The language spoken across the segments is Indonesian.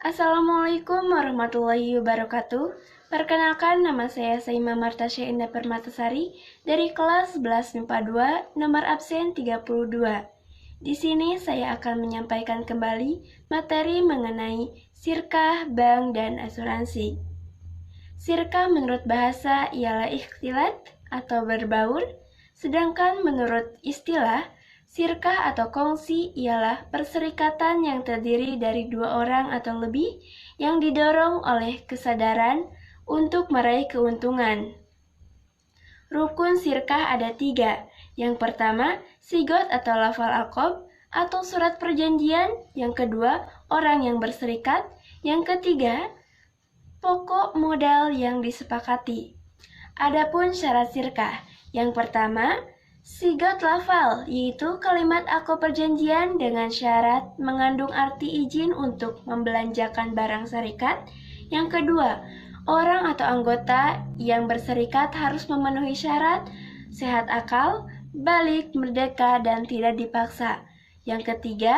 Assalamualaikum warahmatullahi wabarakatuh. Perkenalkan, nama saya Saima Martasya Indah Permatasari dari kelas 11 MIPA 2, nomor absen 32. Di sini saya akan menyampaikan kembali materi mengenai sirkah, bank, dan asuransi. Sirkah menurut bahasa ialah ikhtilat atau berbaur, sedangkan menurut istilah, sirkah atau kongsi ialah perserikatan yang terdiri dari dua orang atau lebih yang didorong oleh kesadaran untuk meraih keuntungan. Rukun sirkah ada 3. Yang pertama, sigot atau lafal aqab atau surat perjanjian. Yang kedua, orang yang berserikat. Yang ketiga, pokok modal yang disepakati. Adapun syarat sirkah, yang pertama, sigot lafal, yaitu kalimat akad perjanjian dengan syarat mengandung arti izin untuk membelanjakan barang serikat. Yang kedua, orang atau anggota yang berserikat harus memenuhi syarat sehat akal, balik, merdeka, dan tidak dipaksa. Yang ketiga,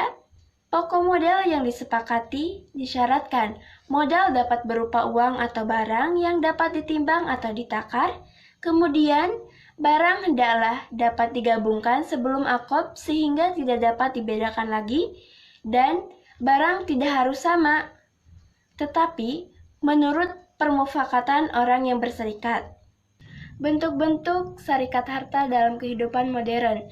pokok modal yang disepakati disyaratkan modal dapat berupa uang atau barang yang dapat ditimbang atau ditakar. Kemudian, barang hendaklah dapat digabungkan sebelum akad sehingga tidak dapat dibedakan lagi, dan barang tidak harus sama, tetapi menurut permufakatan orang yang berserikat. Bentuk-bentuk serikat harta dalam kehidupan modern.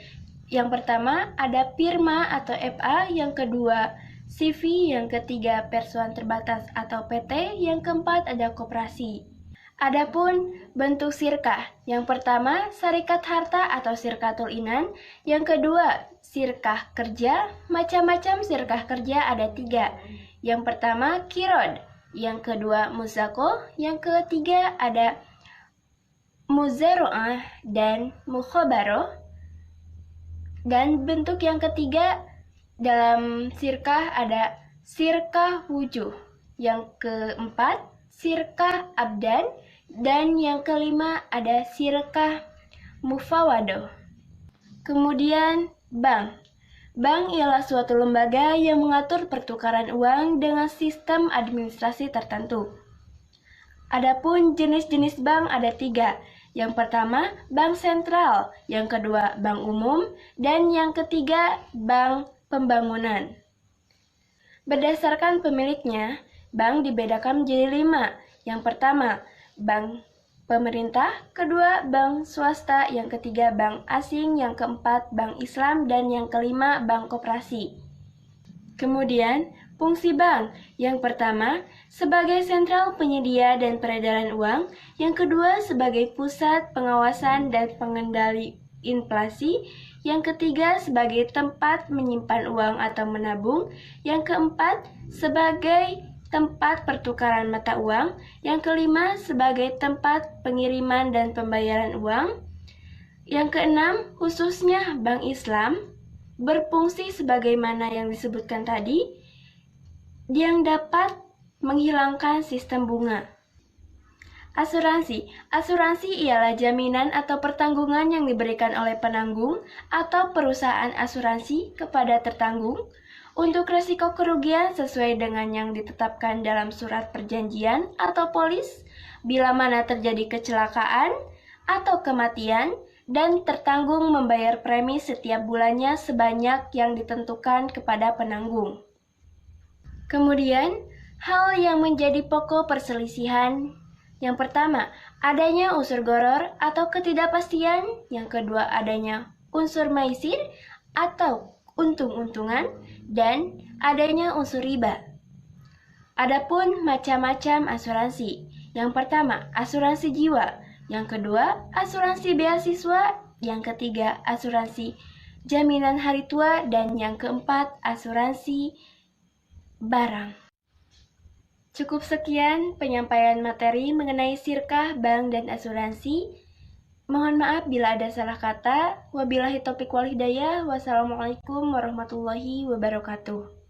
Yang pertama ada firma atau FA, yang kedua CV, yang ketiga perseroan terbatas atau PT, yang keempat ada koperasi. Adapun bentuk sirkah, yang pertama serikat harta atau sirkatul inan, yang kedua sirkah kerja. Macam-macam sirkah kerja ada 3. Yang pertama kirod, yang kedua muzako, yang ketiga ada muzaro'ah dan mukhabaroh. Dan bentuk yang ketiga dalam sirkah ada sirkah wujuh, yang keempat sirkah abdan, dan yang kelima ada sirkah mufawadoh. Kemudian bank. Bank ialah suatu lembaga yang mengatur pertukaran uang dengan sistem administrasi tertentu. Adapun jenis-jenis bank ada 3. Yang pertama, bank sentral, yang kedua, bank umum, dan yang ketiga, bank pembangunan. Berdasarkan pemiliknya, bank dibedakan menjadi 5. Yang pertama, bank pemerintah, kedua, bank swasta, yang ketiga, bank asing, yang keempat, bank Islam, dan yang kelima, bank koperasi. Kemudian, fungsi bank. Yang pertama, sebagai sentral penyedia dan peredaran uang. Yang kedua, sebagai pusat pengawasan dan pengendali inflasi. Yang ketiga, sebagai tempat menyimpan uang atau menabung. Yang keempat, sebagai tempat pertukaran mata uang. Yang kelima, sebagai tempat pengiriman dan pembayaran uang. Yang keenam, khususnya Bank Islam, berfungsi sebagaimana yang disebutkan tadi, yang dapat menghilangkan sistem bunga. Asuransi. Asuransi ialah jaminan atau pertanggungan yang diberikan oleh penanggung atau perusahaan asuransi kepada tertanggung untuk risiko kerugian sesuai dengan yang ditetapkan dalam surat perjanjian atau polis bila mana terjadi kecelakaan atau kematian, dan tertanggung membayar premi setiap bulannya sebanyak yang ditentukan kepada penanggung. Kemudian, hal yang menjadi pokok perselisihan. Yang pertama, adanya unsur goror atau ketidakpastian. Yang kedua, adanya unsur maisir atau untung-untungan, dan adanya unsur riba. Adapun macam-macam asuransi. Yang pertama, asuransi jiwa. Yang kedua, asuransi beasiswa. Yang ketiga, asuransi jaminan hari tua. Dan yang keempat, asuransi barang. Cukup sekian penyampaian materi mengenai sirkah, bank, dan asuransi. Mohon maaf bila ada salah kata. Wabillahi taufiq wal hidayah. Wassalamualaikum warahmatullahi wabarakatuh.